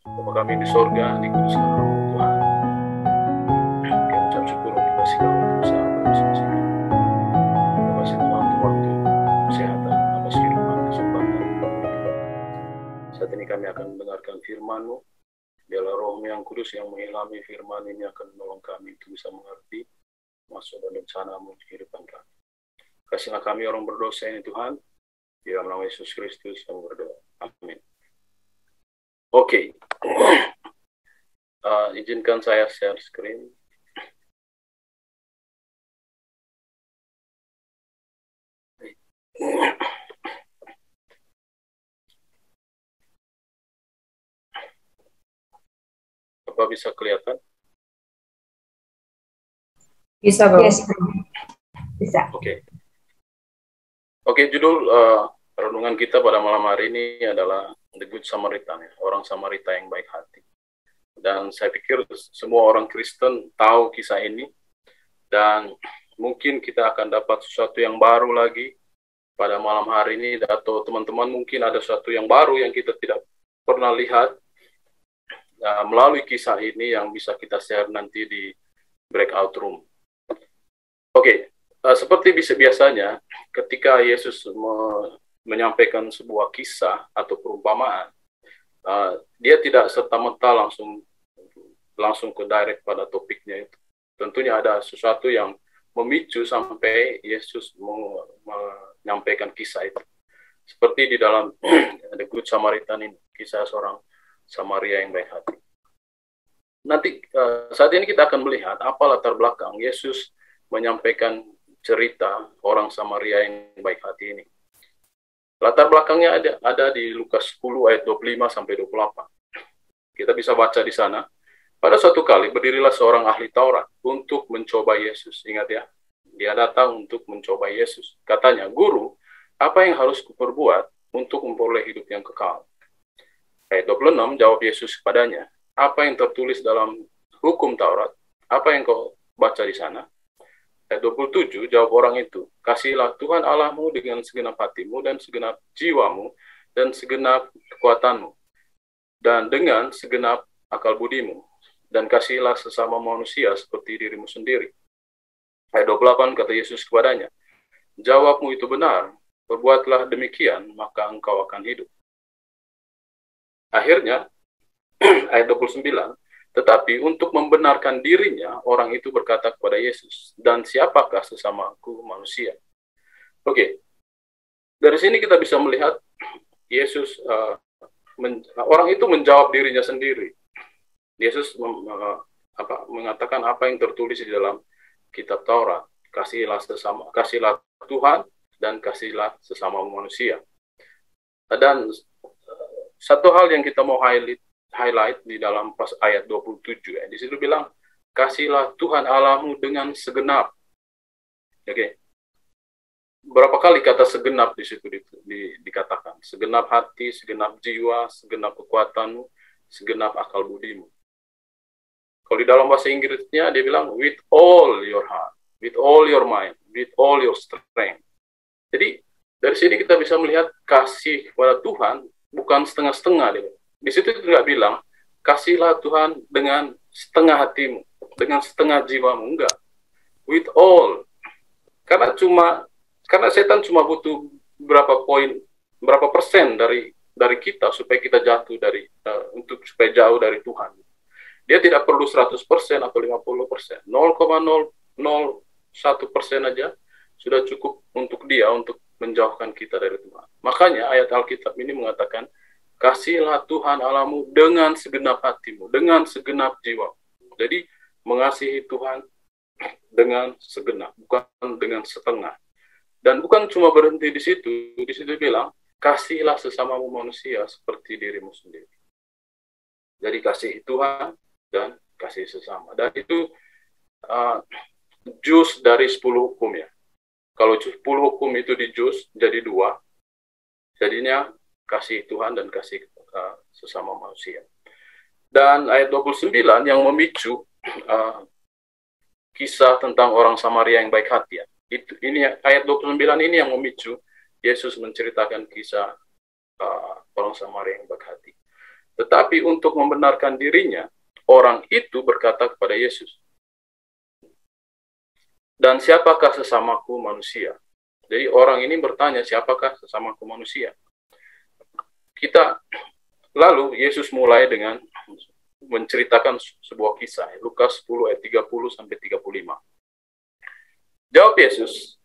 Bapa kami di sorga, dikuduskan nama Tuhan. Kami ucap syukur untuk kasih kamu untuk usaha bersama-sama. Terima kasih Tuhan untuk waktu, kesehatan, nafas kehidupan, kesempatan. Saat ini kami akan mendengarkan firman-Mu. Biarlah Roh-Mu yang kudus yang mengilhami firman ini akan menolong kami untuk bisa mengerti maksud dan rencana-Mu di kehidupan kami. Kasihlah kami orang berdosa ini Tuhan. Di dalam nama Yesus Kristus kami berdoa. Amin. Oke. Izinkan saya share screen. Apa bisa kelihatan? Bisa, Bro. Yes, bisa. Oke, judul renungan kita pada malam hari ini adalah The Good Samaritan, orang Samarita yang baik hati. Dan saya pikir semua orang Kristen tahu kisah ini, dan mungkin kita akan dapat sesuatu yang baru lagi pada malam hari ini, atau teman-teman mungkin ada sesuatu yang baru yang kita tidak pernah lihat melalui kisah ini yang bisa kita share nanti di breakout room. Oke, seperti biasanya ketika Yesus menyampaikan sebuah kisah atau perumpamaan, dia tidak serta-merta langsung ke direct pada topiknya itu. Tentunya ada sesuatu yang memicu sampai Yesus menyampaikan kisah itu. Seperti di dalam The Good Samaritan ini, kisah seorang Samaria yang baik hati. Nanti saat ini kita akan melihat apa latar belakang Yesus menyampaikan cerita orang Samaria yang baik hati ini. Latar belakangnya ada di Lukas 10 ayat 25 sampai 28. Kita bisa baca di sana. Pada suatu kali berdirilah seorang ahli Taurat untuk mencoba Yesus. Ingat ya, dia datang untuk mencoba Yesus. Katanya, "Guru, apa yang harus kuperbuat untuk memperoleh hidup yang kekal?" Ayat 26 jawab Yesus kepadanya, "Apa yang tertulis dalam hukum Taurat? Apa yang kau baca di sana?" Ayat 27 jawab orang itu, "Kasihilah Tuhan Allahmu dengan segenap hatimu dan segenap jiwamu dan segenap kekuatanmu dan dengan segenap akal budimu, dan kasihilah sesama manusia seperti dirimu sendiri." Ayat 28 kata Yesus kepadanya, "Jawabmu itu benar, perbuatlah demikian, maka engkau akan hidup." Akhirnya, ayat 29, tetapi untuk membenarkan dirinya, orang itu berkata kepada Yesus, "Dan siapakah sesamaku manusia?" Oke, dari sini kita bisa melihat Yesus, orang itu menjawab dirinya sendiri. Yesus mengatakan apa yang tertulis di dalam kitab Taurat, kasihilah Tuhan dan kasihilah sesama manusia. Dan satu hal yang kita mau highlight di dalam pas ayat 27 ya. Di situ bilang, "Kasihilah Tuhan Allahmu dengan segenap." Oke. Berapa kali kata segenap di situ dikatakan? Segenap hati, segenap jiwa, segenap kekuatanmu, segenap akal budimu. Kalau di dalam bahasa Inggrisnya dia bilang with all your heart, with all your mind, with all your strength. Jadi dari sini kita bisa melihat kasih kepada Tuhan bukan setengah-setengah. Di situ tidak bilang kasihlah Tuhan dengan setengah hatimu, dengan setengah jiwamu, enggak. With all. Karena setan cuma butuh berapa persen dari kita supaya kita jatuh supaya jauh dari Tuhan. Dia tidak perlu 100% atau 50%. 0,001% aja sudah cukup untuk dia untuk menjauhkan kita dari Tuhan. Makanya ayat Alkitab ini mengatakan, "Kasihilah Tuhan Allahmu dengan segenap hatimu, dengan segenap jiwa." Jadi mengasihi Tuhan dengan segenap, bukan dengan setengah. Dan bukan cuma berhenti di situ bilang, "Kasihilah sesamamu manusia seperti dirimu sendiri." Jadi kasih Tuhan dan kasih sesama. Dan itu jus dari 10 hukum ya. Kalau 10 hukum itu di jus jadi 2, jadinya kasih Tuhan dan kasih sesama manusia. Dan ayat 29 yang memicu kisah tentang orang Samaria yang baik hati ya. Ini ayat 29 ini yang memicu Yesus menceritakan kisah orang Samaria yang baik hati. Tetapi untuk membenarkan dirinya, orang itu berkata kepada Yesus, "Dan siapakah sesamaku manusia?" Jadi orang ini bertanya, siapakah sesamaku manusia? Lalu Yesus mulai dengan menceritakan sebuah kisah, Lukas 10 ayat 30 sampai 35. Jawab Yesus,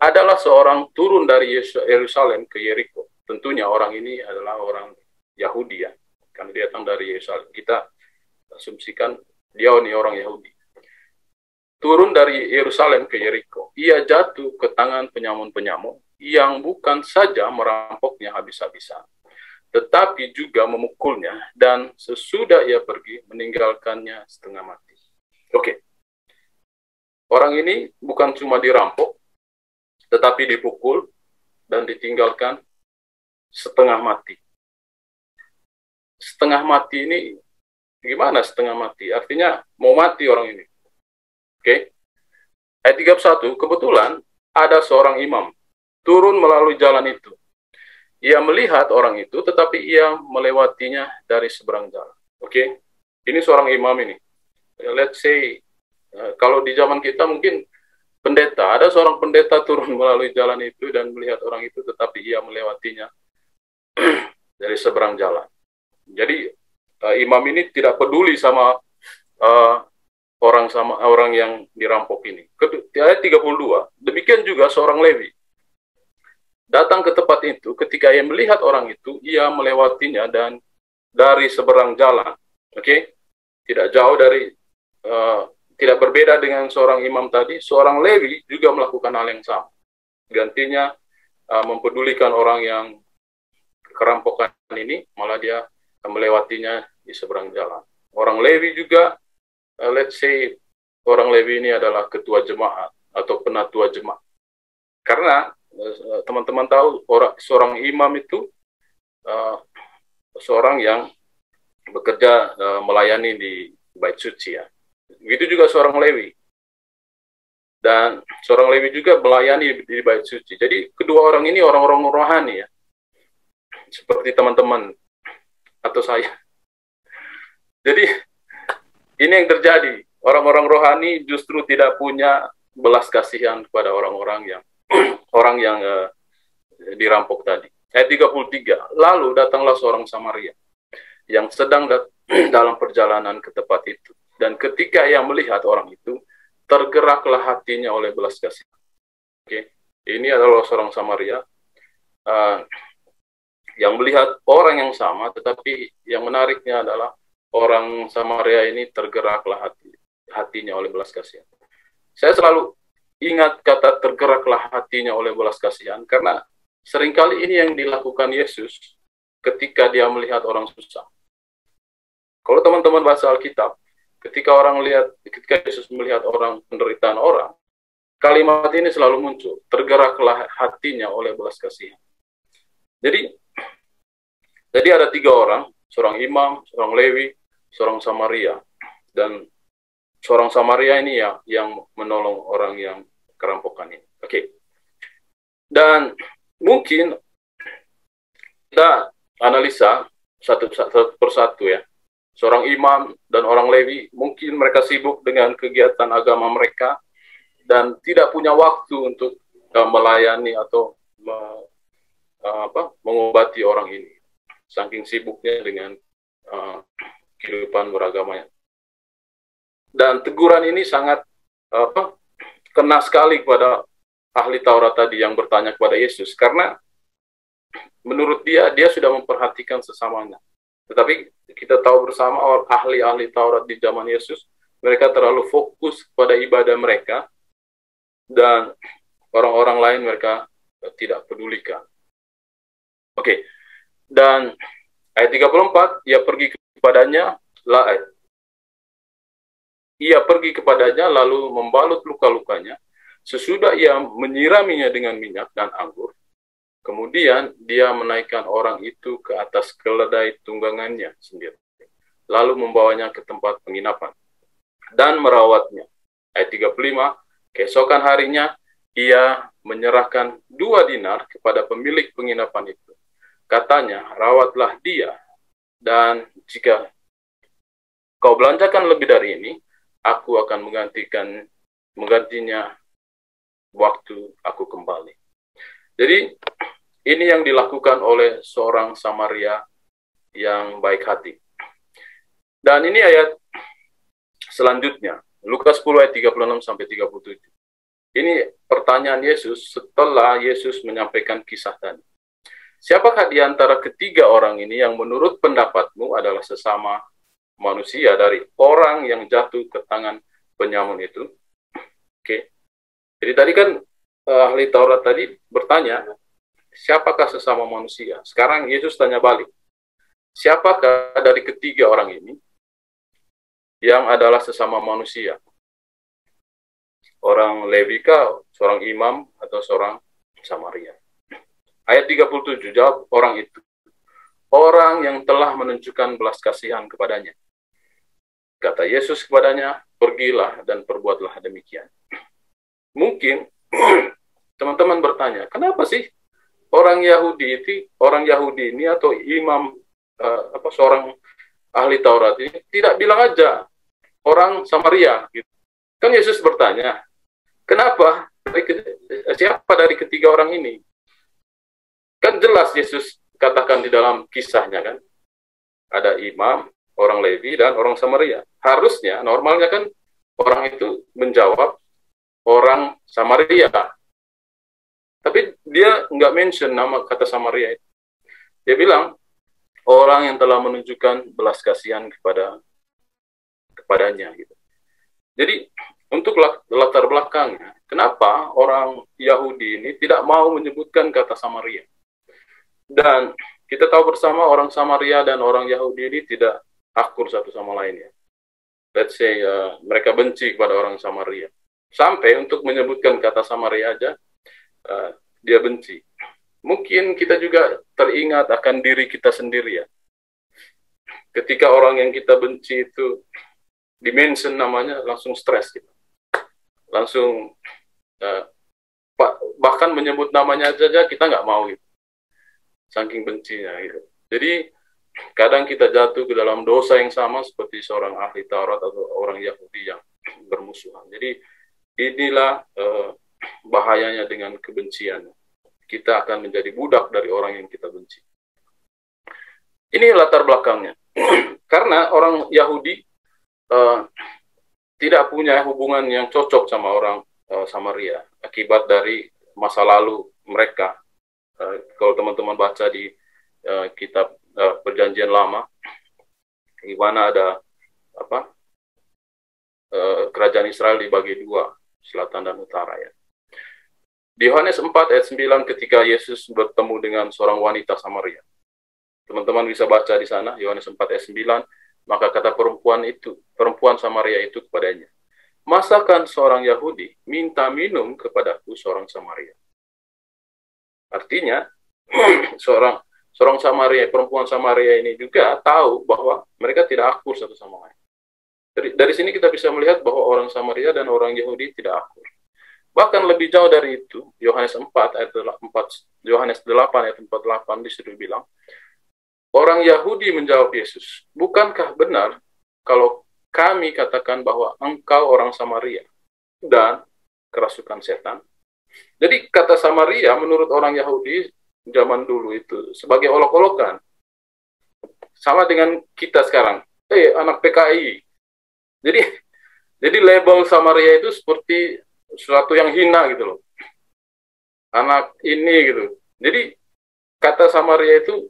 adalah seorang turun dari Yerusalem ke Yeriko. Tentunya orang ini adalah orang Yahudi ya, karena dia datang dari Yerusalem. Kita asumsikan dia ini orang Yahudi. Turun dari Yerusalem ke Yeriko. Ia jatuh ke tangan penyamun-penyamun yang bukan saja merampoknya habis-habisan, tetapi juga memukulnya, dan sesudah ia pergi, meninggalkannya setengah mati. Oke. Orang ini bukan cuma dirampok, tetapi dipukul dan ditinggalkan setengah mati. Setengah mati ini, gimana setengah mati? Artinya mau mati orang ini. Oke. Ayat 31, kebetulan ada seorang imam turun melalui jalan itu. Ia melihat orang itu, tetapi ia melewatinya dari seberang jalan. Oke, ini seorang imam ini. Let's say, kalau di zaman kita mungkin pendeta, ada seorang pendeta turun melalui jalan itu dan melihat orang itu, tetapi ia melewatinya dari seberang jalan. Jadi imam ini tidak peduli sama orang yang dirampok ini. Ayat 32, demikian juga seorang Lewi datang ke tempat itu. Ketika ia melihat orang itu, ia melewatinya dan dari seberang jalan. Oke, tidak jauh dari, tidak berbeda dengan seorang imam tadi. Seorang Lewi juga melakukan hal yang sama. Gantinya mempedulikan orang yang kerampokan ini, malah dia melewatinya di seberang jalan. Orang Lewi juga, let's say, orang Lewi ini adalah ketua jemaat atau penatua jemaat. Karena teman-teman tahu seorang imam itu seorang yang bekerja melayani di bait suci ya. Begitu juga seorang Lewi. Dan seorang Lewi juga melayani di bait suci. Jadi kedua orang ini orang-orang rohani ya. Seperti teman-teman atau saya. Jadi ini yang terjadi. Orang-orang rohani justru tidak punya belas kasihan kepada orang-orang yang dirampok tadi. Ayat 33, lalu datanglah seorang Samaria yang sedang dalam perjalanan ke tempat itu. Dan ketika ia melihat orang itu, tergeraklah hatinya oleh belas kasihan. Oke, ini adalah seorang Samaria yang melihat orang yang sama, tetapi yang menariknya adalah orang Samaria ini tergeraklah hatinya oleh belas kasihan. Saya selalu ingat kata tergeraklah hatinya oleh belas kasihan, karena seringkali ini yang dilakukan Yesus ketika dia melihat orang susah. Kalau teman-teman baca Alkitab, ketika Yesus melihat orang, penderitaan orang, kalimat ini selalu muncul, tergeraklah hatinya oleh belas kasihan. Jadi ada 3 orang, seorang imam, seorang Lewi, seorang Samaria, dan seorang Samaria ini yang menolong orang yang kerampokan ini. Oke. Dan mungkin kita analisa satu persatu ya. Seorang imam dan orang Lewi, mungkin mereka sibuk dengan kegiatan agama mereka dan tidak punya waktu untuk melayani atau mengobati orang ini. Saking sibuknya dengan kehidupan beragamanya. Dan teguran ini sangat kena sekali kepada ahli Taurat tadi yang bertanya kepada Yesus, karena menurut dia sudah memperhatikan sesamanya. Tetapi kita tahu bersama ahli-ahli Taurat di zaman Yesus, mereka terlalu fokus pada ibadah mereka, dan orang-orang lain mereka tidak pedulikan. Oke. Dan ayat 34, ia pergi kepadanya lalu membalut luka-lukanya. Sesudah ia menyiraminya dengan minyak dan anggur, kemudian dia menaikkan orang itu ke atas keledai tunggangannya sendiri, lalu membawanya ke tempat penginapan dan merawatnya. Ayat 35, keesokan harinya ia menyerahkan 2 dinar kepada pemilik penginapan itu. Katanya, rawatlah dia, Dan jika kau belanjakan lebih dari ini, aku akan menggantinya waktu aku kembali. Jadi ini yang dilakukan oleh seorang Samaria yang baik hati. Dan ini ayat selanjutnya, Lukas 10 ayat 36 sampai 37. Ini pertanyaan Yesus setelah Yesus menyampaikan kisah tadi. Siapakah di antara ketiga orang ini yang menurut pendapatmu adalah sesama manusia dari orang yang jatuh ke tangan penyamun itu? Oke. Jadi tadi kan ahli Taurat tadi bertanya, siapakah sesama manusia? Sekarang Yesus tanya balik. Siapakah dari ketiga orang ini yang adalah sesama manusia? Orang Lewi kah, seorang imam, atau seorang Samaria? Ayat 37, jawab orang itu. Orang yang telah menunjukkan belas kasihan kepadanya. Kata Yesus kepadanya, pergilah dan perbuatlah demikian. Mungkin teman-teman bertanya, kenapa sih orang Yahudi ini atau imam seorang ahli Taurat ini tidak bilang aja orang Samaria gitu. Kan Yesus bertanya, kenapa siapa dari ketiga orang ini? Kan jelas Yesus katakan di dalam kisahnya kan, ada imam, orang Lewi, dan orang Samaria. Harusnya, normalnya kan orang itu menjawab orang Samaria. Tapi dia nggak mention nama kata Samaria itu. Dia bilang, orang yang telah menunjukkan belas kasihan kepadanya. Gitu. Jadi, untuk latar belakangnya, kenapa orang Yahudi ini tidak mau menyebutkan kata Samaria? Dan kita tahu bersama orang Samaria dan orang Yahudi ini tidak akur satu sama lain ya. Let's say mereka benci kepada orang Samaria. Sampai untuk menyebutkan kata Samaria aja, dia benci. Mungkin kita juga teringat akan diri kita sendiri ya. Ketika orang yang kita benci itu dimention namanya, langsung stres gitu. Langsung bahkan menyebut namanya aja kita nggak mau gitu. Saking bencinya gitu. Jadi kadang kita jatuh ke dalam dosa yang sama seperti seorang ahli Taurat atau orang Yahudi yang bermusuhan. Jadi inilah bahayanya dengan kebencian. Kita akan menjadi budak dari orang yang kita benci. Ini latar belakangnya. Karena orang Yahudi tidak punya hubungan yang cocok sama orang Samaria akibat dari masa lalu mereka. Kalau teman-teman baca di kitab Perjanjian Lama, di mana ada kerajaan Israel dibagi dua, selatan dan utara ya. Di Yohanes 4 ayat 9 ketika Yesus bertemu dengan seorang wanita Samaria. Teman-teman bisa baca di sana, Yohanes 4 ayat 9, maka kata perempuan Samaria itu kepadanya, masakan seorang Yahudi minta minum kepadaku seorang Samaria? Artinya, seorang Samaria, perempuan Samaria ini juga tahu bahwa mereka tidak akur satu sama lain. Dari sini kita bisa melihat bahwa orang Samaria dan orang Yahudi tidak akur. Bahkan lebih jauh dari itu, Yohanes 8 ayat 48 disitu bilang, orang Yahudi menjawab Yesus, bukankah benar kalau kami katakan bahwa engkau orang Samaria dan kerasukan setan? Jadi kata Samaria menurut orang Yahudi zaman dulu itu sebagai olok-olokan. Sama dengan kita sekarang. Anak PKI. Jadi label Samaria itu seperti sesuatu yang hina gitu loh. Anak ini gitu. Jadi kata Samaria itu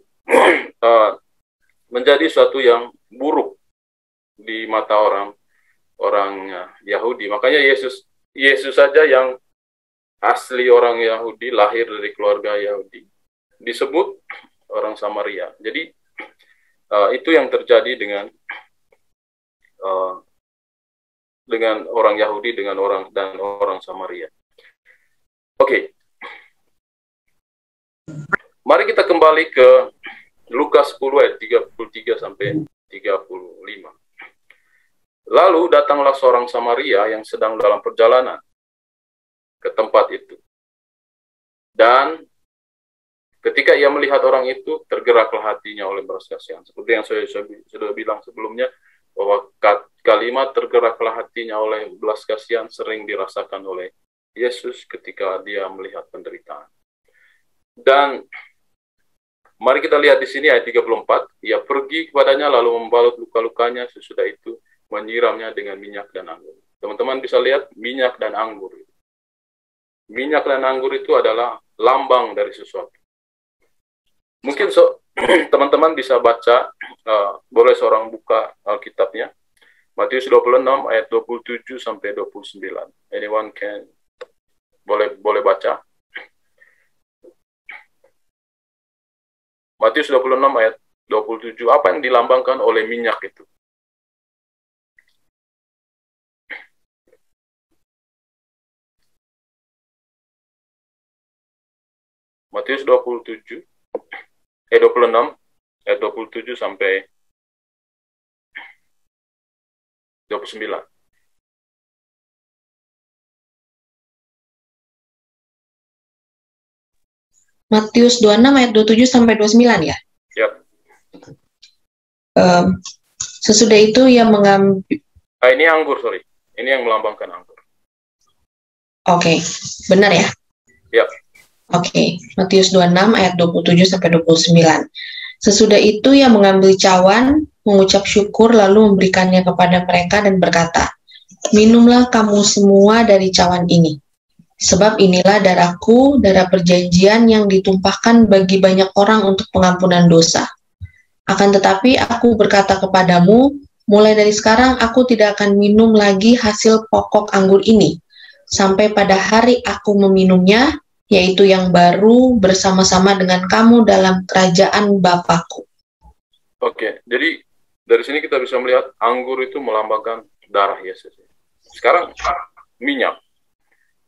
menjadi sesuatu yang buruk di mata orang Yahudi. Makanya Yesus saja yang asli orang Yahudi, lahir dari keluarga Yahudi, disebut orang Samaria. Jadi itu yang terjadi dengan orang Yahudi dengan orang Samaria. Oke. Mari kita kembali ke Lukas 10 ayat 33 sampai 35. Lalu datanglah seorang Samaria yang sedang dalam perjalanan ke tempat itu. Dan Ketika ia melihat orang itu, tergeraklah hatinya oleh belas kasihan. Seperti yang saya sudah bilang sebelumnya, bahwa kalimat tergeraklah hatinya oleh belas kasihan sering dirasakan oleh Yesus ketika dia melihat penderitaan. Dan mari kita lihat di sini ayat 34, ia pergi kepadanya lalu membalut luka-lukanya, sesudah itu menyiramnya dengan minyak dan anggur. Teman-teman bisa lihat minyak dan anggur. Minyak dan anggur itu adalah lambang dari sesuatu. Mungkin teman-teman bisa baca, boleh seorang buka kitabnya, Matius 26 ayat 27 sampai 29. Anyone can boleh baca. Matius 26 ayat 27, apa yang dilambangkan oleh minyak itu? Matius 26 ayat 27 sampai 29. Matius 26 ayat 27 sampai 29 ya? Ya. Sesudah itu ia mengambil... Ini anggur, sorry. Ini yang melambangkan anggur. Oke, benar ya? Ya. Oke, Matius 26 ayat 27 sampai 29. Sesudah itu ia mengambil cawan, mengucap syukur, lalu memberikannya kepada mereka dan berkata, minumlah kamu semua dari cawan ini. Sebab inilah darahku, darah perjanjian yang ditumpahkan bagi banyak orang untuk pengampunan dosa. Akan tetapi aku berkata kepadamu, mulai dari sekarang aku tidak akan minum lagi hasil pokok anggur ini, sampai pada hari aku meminumnya, yaitu yang baru bersama-sama dengan kamu dalam kerajaan Bapakku. Oke, jadi dari sini kita bisa melihat anggur itu melambangkan darah Yesus. Sekarang minyak.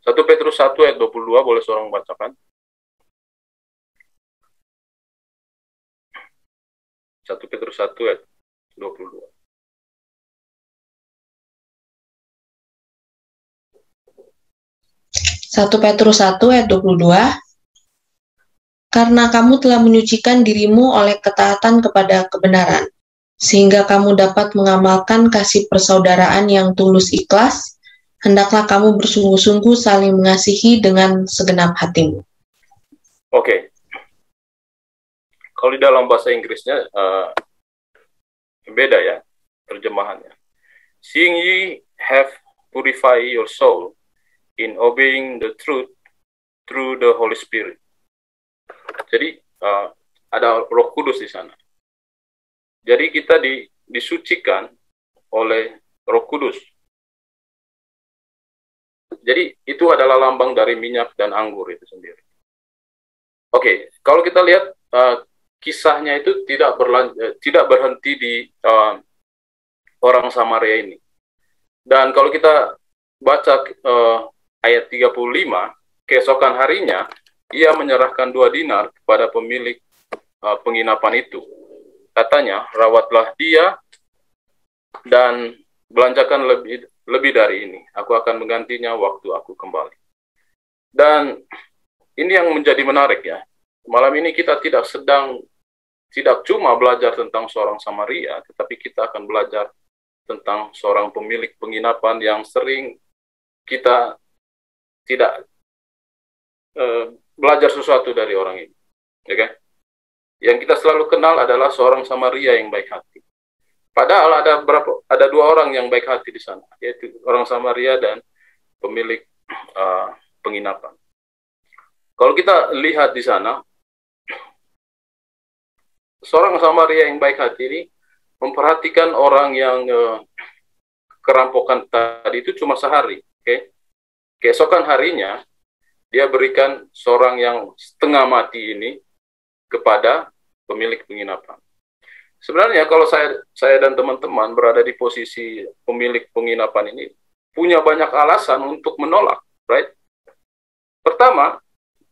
1 Petrus 1 ayat 22, boleh seorang bacakan? 1 Petrus 1 ayat 22. Satu Petrus 1 ayat 22, karena kamu telah menyucikan dirimu oleh ketaatan kepada kebenaran, sehingga kamu dapat mengamalkan kasih persaudaraan yang tulus ikhlas, hendaklah kamu bersungguh-sungguh saling mengasihi dengan segenap hatimu. Oke. Kalau di dalam bahasa Inggrisnya beda ya terjemahannya. Seeing ye have purified your soul in obeying the truth through the Holy Spirit. Jadi ada Roh Kudus di sana. Jadi kita disucikan oleh Roh Kudus. Jadi itu adalah lambang dari minyak dan anggur itu sendiri. Oke, kalau kita lihat kisahnya itu tidak berhenti di orang Samaria ini. Dan kalau kita baca ayat 35, keesokan harinya ia menyerahkan 2 dinar kepada pemilik penginapan itu. Katanya, rawatlah dia dan belanjakan lebih dari ini. Aku akan menggantinya waktu aku kembali. Dan ini yang menjadi menarik ya. Malam ini kita tidak cuma belajar tentang seorang Samaria, tetapi kita akan belajar tentang seorang pemilik penginapan yang sering kita tidak belajar sesuatu dari orang ini. Okay? Yang kita selalu kenal adalah seorang Samaria yang baik hati. Padahal ada 2 orang yang baik hati di sana, yaitu orang Samaria dan pemilik penginapan. Kalau kita lihat di sana, seorang Samaria yang baik hati ini memperhatikan orang yang kerampokan tadi itu cuma sehari. Okay? Keesokan harinya, dia berikan seorang yang setengah mati ini kepada pemilik penginapan. Sebenarnya kalau saya dan teman-teman berada di posisi pemilik penginapan ini, punya banyak alasan untuk menolak, right? Pertama,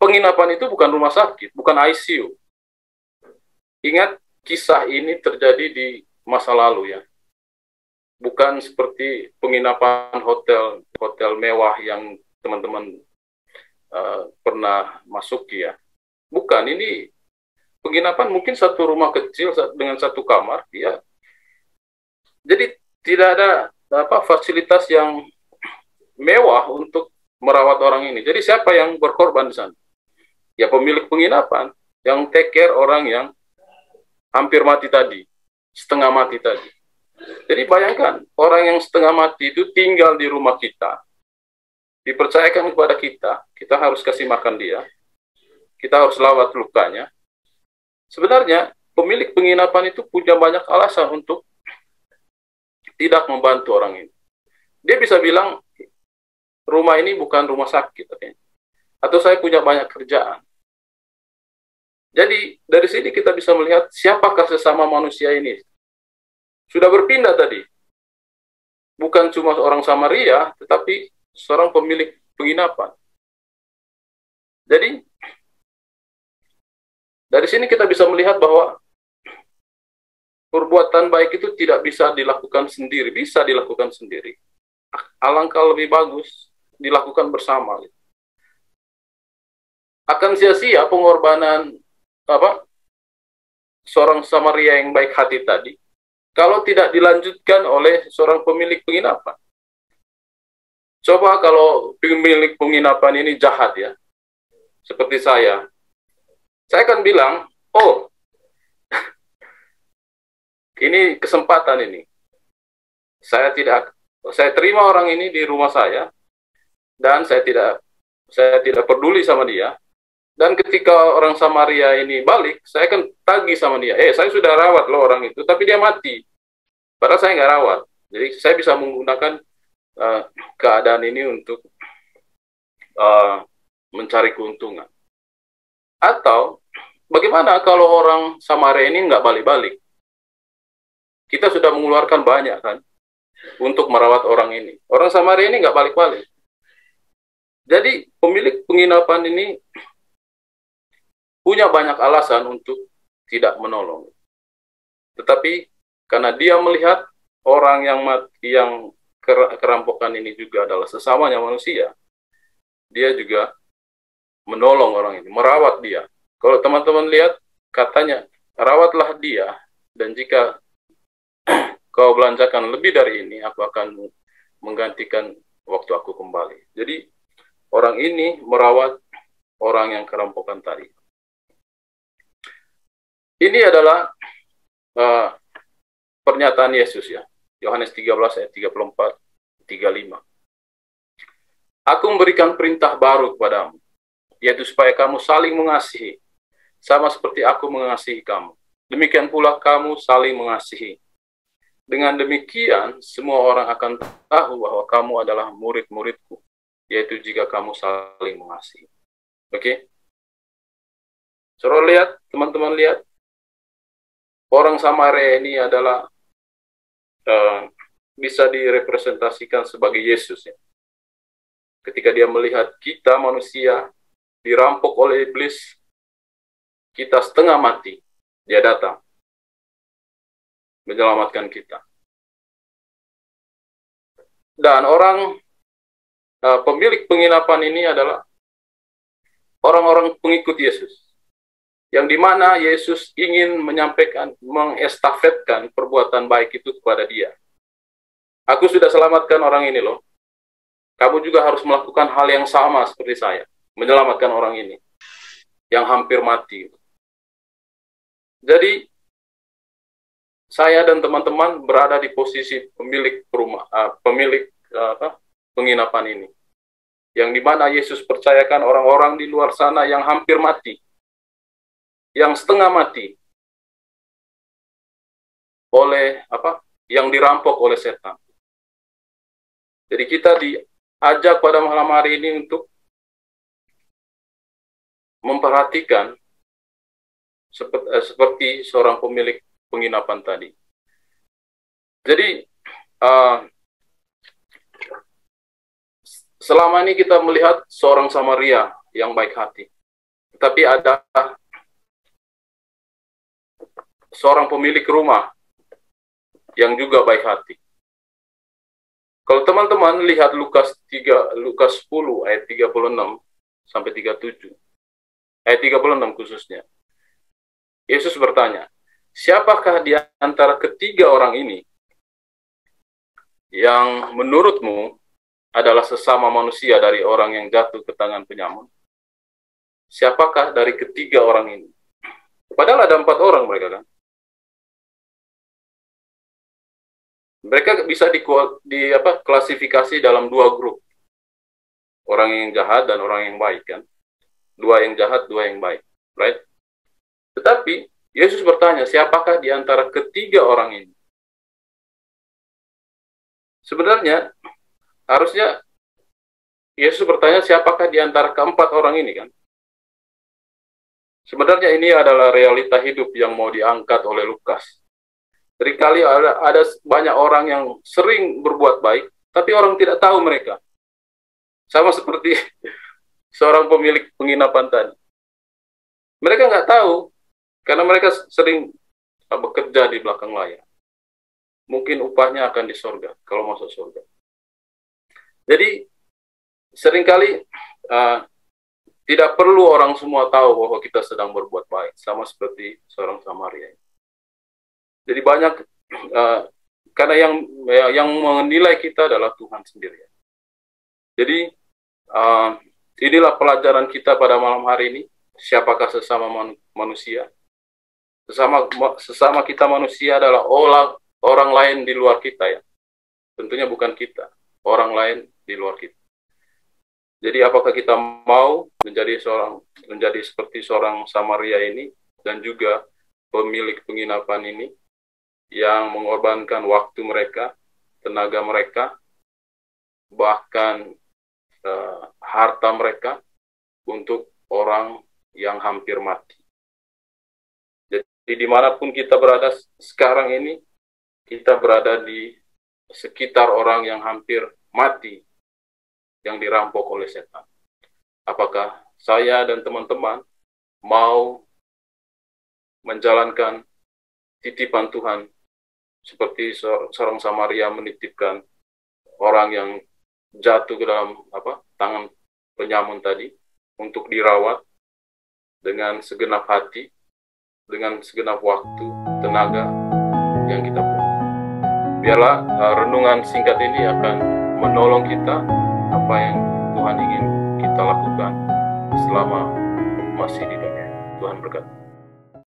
penginapan itu bukan rumah sakit, bukan ICU. Ingat, kisah ini terjadi di masa lalu ya. Bukan seperti penginapan hotel mewah yang teman-teman pernah masuki ya. Bukan, ini penginapan mungkin satu rumah kecil dengan satu kamar, ya. Jadi tidak ada fasilitas yang mewah untuk merawat orang ini. Jadi siapa yang berkorban di sana? Ya pemilik penginapan yang take care orang yang hampir mati tadi, setengah mati tadi. Jadi bayangkan, orang yang setengah mati itu tinggal di rumah kita, dipercayakan kepada kita, kita harus kasih makan dia, kita harus rawat lukanya. Sebenarnya pemilik penginapan itu punya banyak alasan untuk tidak membantu orang ini. Dia bisa bilang, rumah ini bukan rumah sakit, atau saya punya banyak kerjaan. Jadi dari sini kita bisa melihat siapakah sesama manusia ini. Sudah berpindah tadi. Bukan cuma orang Samaria, tetapi seorang pemilik penginapan. Jadi dari sini kita bisa melihat bahwa perbuatan baik itu tidak bisa dilakukan sendiri, bisa dilakukan sendiri. Alangkah lebih bagus dilakukan bersama. Akan sia-sia pengorbanan seorang Samaria yang baik hati tadi kalau tidak dilanjutkan oleh seorang pemilik penginapan. Coba kalau pemilik penginapan ini jahat ya, seperti saya akan bilang, oh, ini kesempatan ini. Saya terima orang ini di rumah saya, dan saya tidak peduli sama dia. Dan ketika orang Samaria ini balik, saya akan tagih sama dia. Saya sudah rawat loh orang itu, tapi dia mati. Padahal saya nggak rawat. Jadi saya bisa menggunakan keadaan ini untuk mencari keuntungan. Atau bagaimana kalau orang Samaria ini nggak balik-balik? Kita sudah mengeluarkan banyak kan untuk merawat orang ini. Orang Samaria ini nggak balik-balik. Jadi pemilik penginapan ini punya banyak alasan untuk tidak menolong. Tetapi karena dia melihat orang yang kerampokan ini juga adalah sesamanya manusia, dia juga menolong orang ini, merawat dia. Kalau teman-teman lihat, katanya, rawatlah dia, dan jika kau belanjakan lebih dari ini, aku akan menggantikan waktu aku kembali. Jadi, orang ini merawat orang yang kerampokan tadi. Ini adalah pernyataan Yesus ya. Yohanes 13 ayat 34, 35. Aku memberikan perintah baru kepadamu, yaitu supaya kamu saling mengasihi, sama seperti aku mengasihi kamu. Demikian pula kamu saling mengasihi. Dengan demikian, semua orang akan tahu bahwa kamu adalah murid-muridku, yaitu jika kamu saling mengasihi. Oke? Saudara lihat, teman-teman lihat, orang Samaria ini adalah bisa direpresentasikan sebagai Yesus ya. Ketika dia melihat kita manusia dirampok oleh iblis, kita setengah mati, dia datang menyelamatkan kita. Dan orang pemilik penginapan ini adalah orang-orang pengikut Yesus, yang dimana Yesus ingin menyampaikan, mengestafetkan perbuatan baik itu kepada dia. Aku sudah selamatkan orang ini loh. Kamu juga harus melakukan hal yang sama seperti saya, menyelamatkan orang ini yang hampir mati. Jadi saya dan teman-teman berada di posisi pemilik penginapan ini, yang dimana Yesus percayakan orang-orang di luar sana yang hampir mati, yang setengah mati oleh yang dirampok oleh setan. Jadi kita diajak pada malam hari ini untuk memperhatikan seperti seorang pemilik penginapan tadi. Jadi selama ini kita melihat seorang Samaria yang baik hati, tetapi ada seorang pemilik rumah yang juga baik hati. Kalau teman-teman lihat Lukas 10 ayat 36 sampai 37, ayat 36 khususnya. Yesus bertanya, siapakah di antara ketiga orang ini yang menurutmu adalah sesama manusia dari orang yang jatuh ke tangan penyamun? Siapakah dari ketiga orang ini? Padahal ada 4 orang mereka kan. Mereka bisa klasifikasi dalam 2 grup. Orang yang jahat dan orang yang baik kan. 2 yang jahat, 2 yang baik. Right? Tetapi Yesus bertanya, siapakah di antara ketiga orang ini? Sebenarnya harusnya Yesus bertanya, siapakah di antara keempat orang ini kan? Sebenarnya ini adalah realita hidup yang mau diangkat oleh Lukas. Seringkali ada banyak orang yang sering berbuat baik, tapi orang tidak tahu mereka. Sama seperti seorang pemilik penginapan tadi. Mereka nggak tahu, karena mereka sering bekerja di belakang layar. Mungkin upahnya akan di sorga, kalau masuk sorga. Jadi, seringkali tidak perlu orang semua tahu bahwa kita sedang berbuat baik, sama seperti seorang Samaria. Jadi banyak, karena yang menilai kita adalah Tuhan sendiri. Jadi, inilah pelajaran kita pada malam hari ini. Siapakah sesama manusia? Sesama kita manusia adalah orang lain di luar kita ya. Tentunya bukan kita, orang lain di luar kita. Jadi apakah kita mau menjadi seperti seorang Samaria ini dan juga pemilik penginapan ini yang mengorbankan waktu mereka, tenaga mereka, bahkan harta mereka untuk orang yang hampir mati. Jadi dimanapun kita berada sekarang ini, kita berada di sekitar orang yang hampir mati, yang dirampok oleh setan. Apakah saya dan teman-teman mau menjalankan titipan Tuhan seperti seorang Samaria menitipkan orang yang jatuh ke dalam tangan penyamun tadi untuk dirawat dengan segenap hati, dengan segenap waktu, tenaga yang kita punya. Biarlah renungan singkat ini akan menolong kita apa yang Tuhan ingin kita lakukan selama masih di dunia. Tuhan berkati.